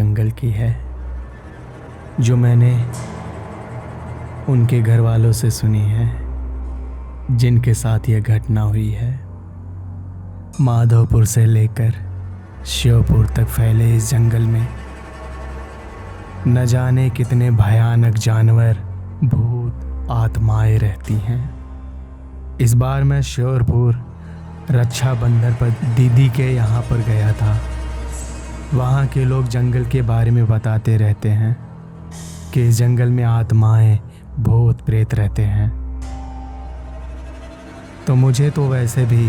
जंगल की है, जो मैंने उनके घर वालों से सुनी है, जिनके साथ यह घटना हुई है। माधोपुर से लेकर श्योपुर तक फैले इस जंगल में न जाने कितने भयानक जानवर, भूत, आत्माएं रहती हैं। इस बार मैं श्योपुर रक्षाबंधन पर दीदी के यहाँ पर गया था। वहाँ के लोग जंगल के बारे में बताते रहते हैं कि इस जंगल में आत्माएं, भूत प्रेत रहते हैं। तो मुझे तो वैसे भी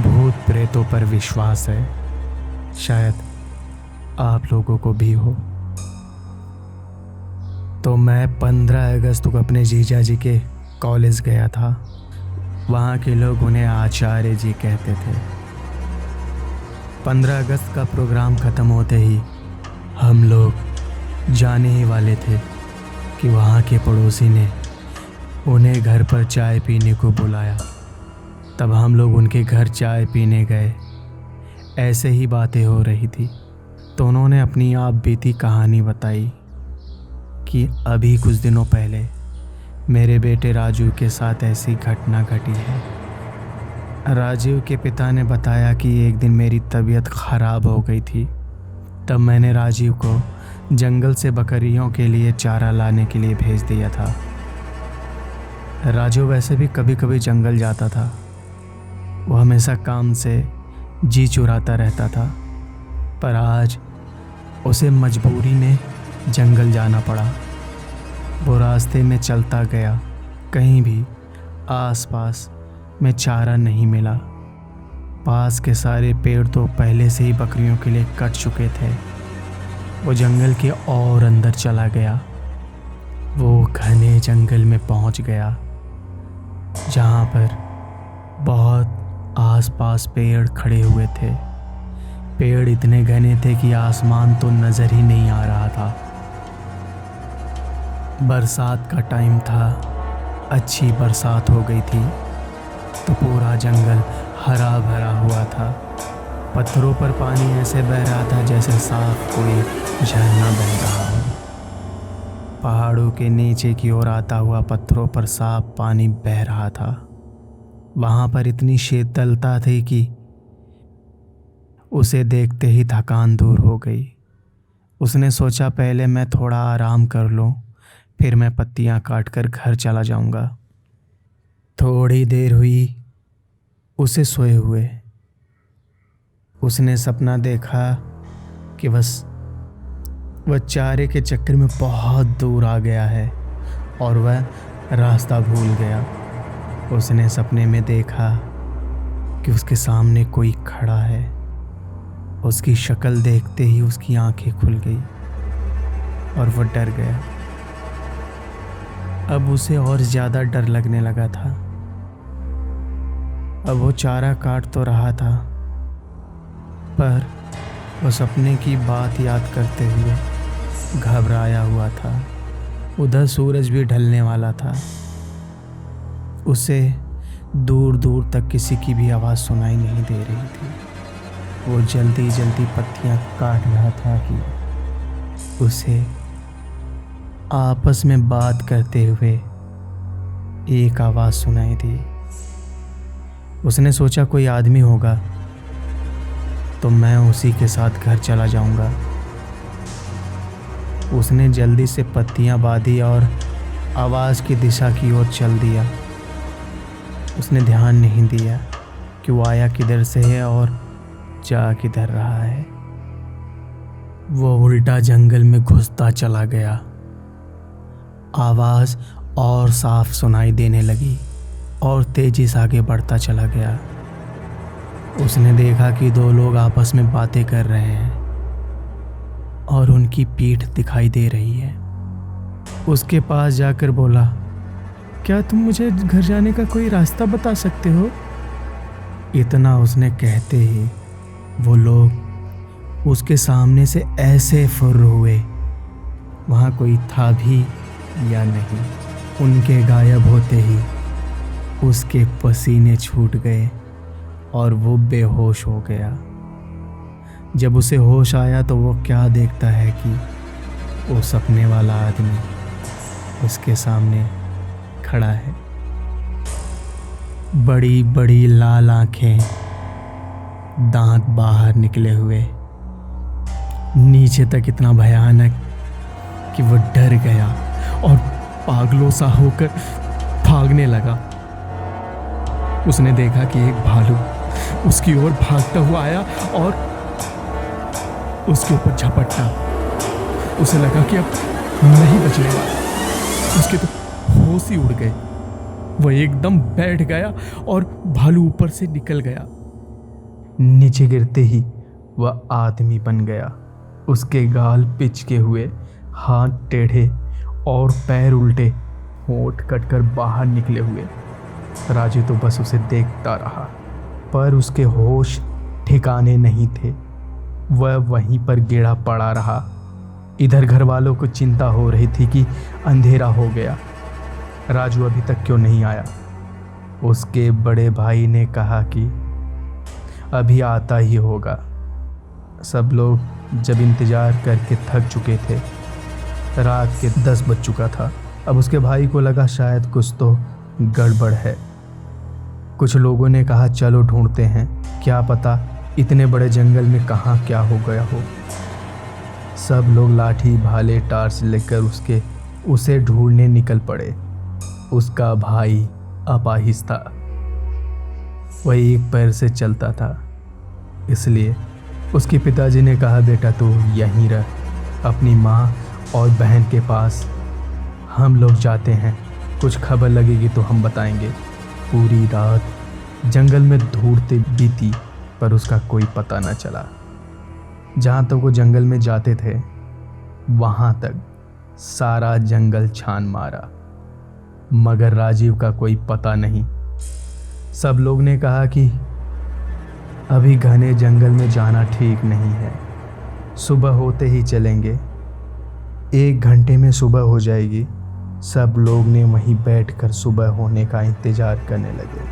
भूत प्रेतों पर विश्वास है, शायद आप लोगों को भी हो। तो मैं 15 अगस्त को अपने जीजा जी के कॉलेज गया था। वहाँ के लोग उन्हें आचार्य जी कहते थे। 15 अगस्त का प्रोग्राम ख़त्म होते ही हम लोग जाने ही वाले थे कि वहाँ के पड़ोसी ने उन्हें घर पर चाय पीने को बुलाया। तब हम लोग उनके घर चाय पीने गए। ऐसे ही बातें हो रही थी तो उन्होंने अपनी आप बीती कहानी बताई कि अभी कुछ दिनों पहले मेरे बेटे राजू के साथ ऐसी घटना घटी है। राजीव के पिता ने बताया कि एक दिन मेरी तबीयत ख़राब हो गई थी। तब मैंने राजीव को जंगल से बकरियों के लिए चारा लाने के लिए भेज दिया था। राजू वैसे भी कभी कभी जंगल जाता था। वो हमेशा काम से जी चुराता रहता था, पर आज उसे मजबूरी में जंगल जाना पड़ा। वो रास्ते में चलता गया, कहीं भी आसपास में चारा नहीं मिला। पास के सारे पेड़ तो पहले से ही बकरियों के लिए कट चुके थे। वो जंगल के और अंदर चला गया। वो घने जंगल में पहुंच गया, जहां पर बहुत आसपास पेड़ खड़े हुए थे। पेड़ इतने घने थे कि आसमान तो नज़र ही नहीं आ रहा था। बरसात का टाइम था, अच्छी बरसात हो गई थी तो पूरा जंगल हरा भरा हुआ था। पत्थरों पर पानी ऐसे बह रहा था जैसे साफ कोई झरना बह रहा हो। पहाड़ों के नीचे की ओर आता हुआ पत्थरों पर साफ पानी बह रहा था। वहाँ पर इतनी शीतलता थी कि उसे देखते ही थकान दूर हो गई। उसने सोचा पहले मैं थोड़ा आराम कर लूँ, फिर मैं पत्तियाँ काट कर घर चला जाऊँगा। थोड़ी देर हुई उसे सोए हुए। उसने सपना देखा कि बस वह चारे के चक्कर में बहुत दूर आ गया है और वह रास्ता भूल गया। उसने सपने में देखा कि उसके सामने कोई खड़ा है। उसकी शक्ल देखते ही उसकी आंखें खुल गई और वह डर गया। अब उसे और ज़्यादा डर लगने लगा था। अब वो चारा काट तो रहा था, पर वो सपने की बात याद करते हुए घबराया हुआ था। उधर सूरज भी ढलने वाला था। उसे दूर दूर तक किसी की भी आवाज़ सुनाई नहीं दे रही थी। वो जल्दी जल्दी पत्तियाँ काट रहा था कि उसे आपस में बात करते हुए एक आवाज़ सुनाई दी। उसने सोचा कोई आदमी होगा तो मैं उसी के साथ घर चला जाऊंगा। उसने जल्दी से पत्तियां बांधी और आवाज़ की दिशा की ओर चल दिया। उसने ध्यान नहीं दिया कि वो आया किधर से है और जा किधर रहा है। वो उल्टा जंगल में घुसता चला गया। आवाज़ और साफ सुनाई देने लगी और तेजी से आगे बढ़ता चला गया। उसने देखा कि दो लोग आपस में बातें कर रहे हैं और उनकी पीठ दिखाई दे रही है। उसके पास जाकर बोला, क्या तुम मुझे घर जाने का कोई रास्ता बता सकते हो? इतना उसने कहते ही वो लोग उसके सामने से ऐसे फुर्र हुए, वहाँ कोई था भी या नहीं। उनके गायब होते ही उसके पसीने छूट गए और वो बेहोश हो गया। जब उसे होश आया तो वो क्या देखता है कि वो सपने वाला आदमी उसके सामने खड़ा है। बड़ी बड़ी लाल आंखें, दांत बाहर निकले हुए, नीचे तक इतना भयानक कि वो डर गया और पागलों सा होकर भागने लगा। उसने देखा कि एक भालू उसकी ओर भागता हुआ आया और उसके ऊपर झपटा। उसे लगा कि अब नहीं बचने वाला। उसके तो होश ही उड़ गए। वह एकदम बैठ गया और भालू ऊपर से निकल गया। नीचे गिरते ही वह आदमी बन गया। उसके गाल पिचके हुए, हाथ टेढ़े और पैर उल्टे, होंठ कटकर बाहर निकले हुए। राजू तो बस उसे देखता रहा, पर उसके होश ठिकाने नहीं थे। वह वहीं पर गिरा पड़ा रहा। इधर घर वालों को चिंता हो रही थी कि अंधेरा हो गया, राजू अभी तक क्यों नहीं आया। उसके बड़े भाई ने कहा कि अभी आता ही होगा। सब लोग जब इंतजार करके थक चुके थे, रात के 10 बज चुका था। अब उसके भाई को लगा शायद कुछ तो गड़बड़ है। कुछ लोगों ने कहा चलो ढूंढते हैं, क्या पता इतने बड़े जंगल में कहाँ क्या हो गया हो। सब लोग लाठी भाले टार्च लेकर उसे ढूंढने निकल पड़े। उसका भाई अपाहिज था। वह एक पैर से चलता था, इसलिए उसके पिताजी ने कहा बेटा तू यहीं रह, अपनी माँ और बहन के पास। हम लोग जाते हैं, कुछ खबर लगेगी तो हम बताएंगे। पूरी रात जंगल में ढूंढते बीती, पर उसका कोई पता न चला। जहाँ तक वो जंगल में जाते थे वहाँ तक सारा जंगल छान मारा, मगर राजीव का कोई पता नहीं। सब लोग ने कहा कि अभी घने जंगल में जाना ठीक नहीं है, सुबह होते ही चलेंगे, 1 घंटे में सुबह हो जाएगी। सब लोग ने वहीं बैठकर सुबह होने का इंतज़ार करने लगे।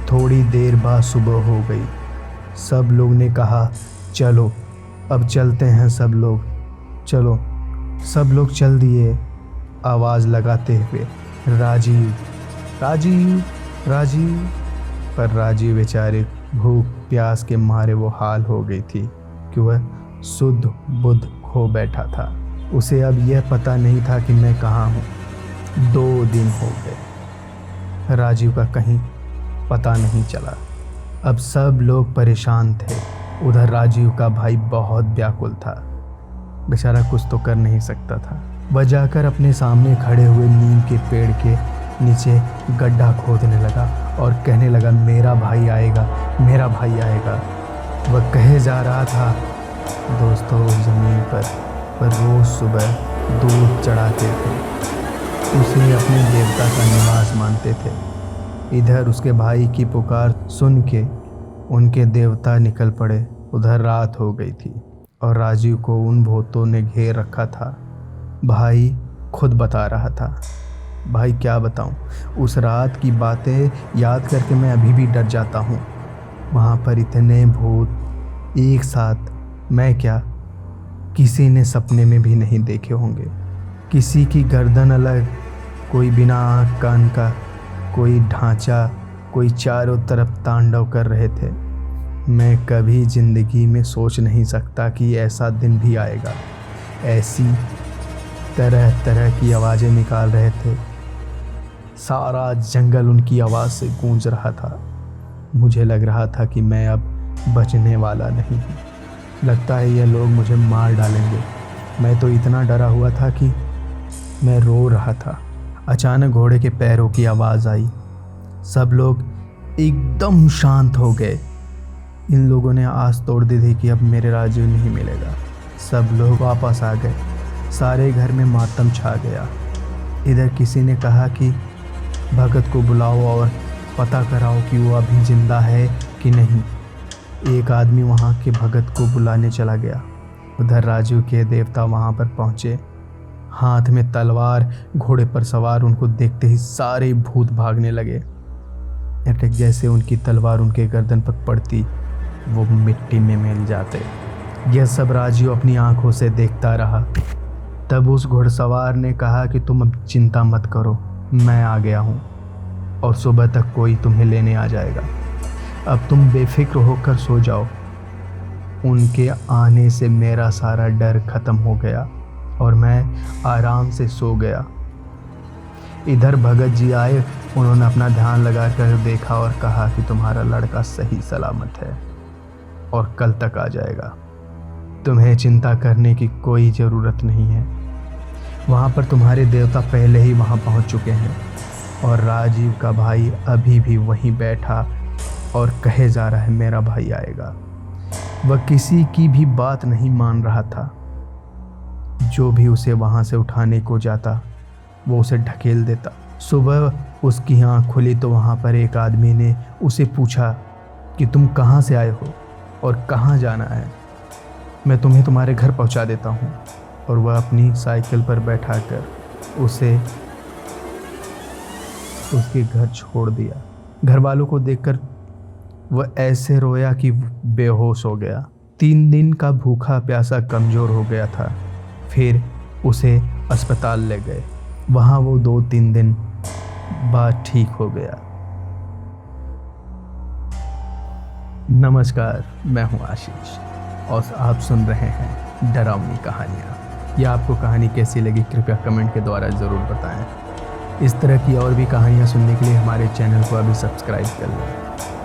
थोड़ी देर बाद सुबह हो गई। सब लोग ने कहा चलो अब चलते हैं सब लोग, चलो। सब लोग चल दिए आवाज़ लगाते हुए, राजीव राजीव राजीव। पर राजीव बेचारे भूख प्यास के मारे वो हाल हो गई थी कि वह शुद्ध बुद्ध खो बैठा था। उसे अब यह पता नहीं था कि मैं कहाँ हूँ। 2 दिन हो गए, राजीव का कहीं पता नहीं चला। अब सब लोग परेशान थे। उधर राजीव का भाई बहुत व्याकुल था। बेचारा कुछ तो कर नहीं सकता था। वह जाकर अपने सामने खड़े हुए नीम के पेड़ के नीचे गड्ढा खोदने लगा और कहने लगा मेरा भाई आएगा, मेरा भाई आएगा। वह कहे जा रहा था। दोस्तों उस ज़मीन पर रोज़ सुबह दूध चढ़ाते थे, उसे अपने देवता का निवास मानते थे। इधर उसके भाई की पुकार सुन के उनके देवता निकल पड़े। उधर रात हो गई थी और राजीव को उन भूतों ने घेर रखा था। भाई खुद बता रहा था। भाई क्या बताऊं, उस रात की बातें याद करके मैं अभी भी डर जाता हूँ। वहाँ पर इतने भूत एक साथ, मैं क्या किसी ने सपने में भी नहीं देखे होंगे। किसी की गर्दन अलग, कोई बिना आँख कान का, कोई ढांचा, कोई चारों तरफ तांडव कर रहे थे। मैं कभी ज़िंदगी में सोच नहीं सकता कि ऐसा दिन भी आएगा। ऐसी तरह तरह की आवाज़ें निकाल रहे थे। सारा जंगल उनकी आवाज़ से गूंज रहा था। मुझे लग रहा था कि मैं अब बचने वाला नहीं हूँ। लगता है ये लोग मुझे मार डालेंगे। मैं तो इतना डरा हुआ था कि मैं रो रहा था। अचानक घोड़े के पैरों की आवाज़ आई। सब लोग एकदम शांत हो गए। इन लोगों ने आस तोड़ दी थी कि अब मेरे राजीव नहीं मिलेगा। सब लोग वापस आ गए। सारे घर में मातम छा गया। इधर किसी ने कहा कि भगत को बुलाओ और पता कराओ कि वो अभी जिंदा है कि नहीं। एक आदमी वहाँ के भगत को बुलाने चला गया। उधर राजीव के देवता वहाँ पर पहुँचे, हाथ में तलवार, घोड़े पर सवार। उनको देखते ही सारे भूत भागने लगे। जैसे उनकी तलवार उनके गर्दन पर पड़ती वो मिट्टी में मिल जाते। यह सब राजीव अपनी आंखों से देखता रहा। तब उस घुड़सवार ने कहा कि तुम अब चिंता मत करो, मैं आ गया हूँ और सुबह तक कोई तुम्हें लेने आ जाएगा। अब तुम बेफिक्र होकर सो जाओ। उनके आने से मेरा सारा डर खत्म हो गया और मैं आराम से सो गया। इधर भगत जी आए। उन्होंने अपना ध्यान लगाकर देखा और कहा कि तुम्हारा लड़का सही सलामत है और कल तक आ जाएगा। तुम्हें चिंता करने की कोई ज़रूरत नहीं है। वहाँ पर तुम्हारे देवता पहले ही वहाँ पहुँच चुके हैं और राजीव का भाई अभी भी वहीं बैठा और कहे जा रहा है मेरा भाई आएगा। वह किसी की भी बात नहीं मान रहा था। जो भी उसे वहाँ से उठाने को जाता वो उसे ढकेल देता। सुबह उसकी आँख खुली तो वहाँ पर एक आदमी ने उसे पूछा कि तुम कहाँ से आए हो और कहाँ जाना है, मैं तुम्हें तुम्हारे घर पहुँचा देता हूँ। और वह अपनी साइकिल पर बैठाकर उसे उसके घर छोड़ दिया। घर वालों को देखकर वह ऐसे रोया कि बेहोश हो गया। 3 दिन का भूखा प्यासा कमज़ोर हो गया था। फिर उसे अस्पताल ले गए। वहाँ वो 2-3 दिन बाद ठीक हो गया। नमस्कार, मैं हूँ आशीष और आप सुन रहे हैं डरावनी कहानियाँ। यह आपको कहानी कैसी लगी कृपया कमेंट के द्वारा ज़रूर बताएं। इस तरह की और भी कहानियाँ सुनने के लिए हमारे चैनल को अभी सब्सक्राइब कर लें।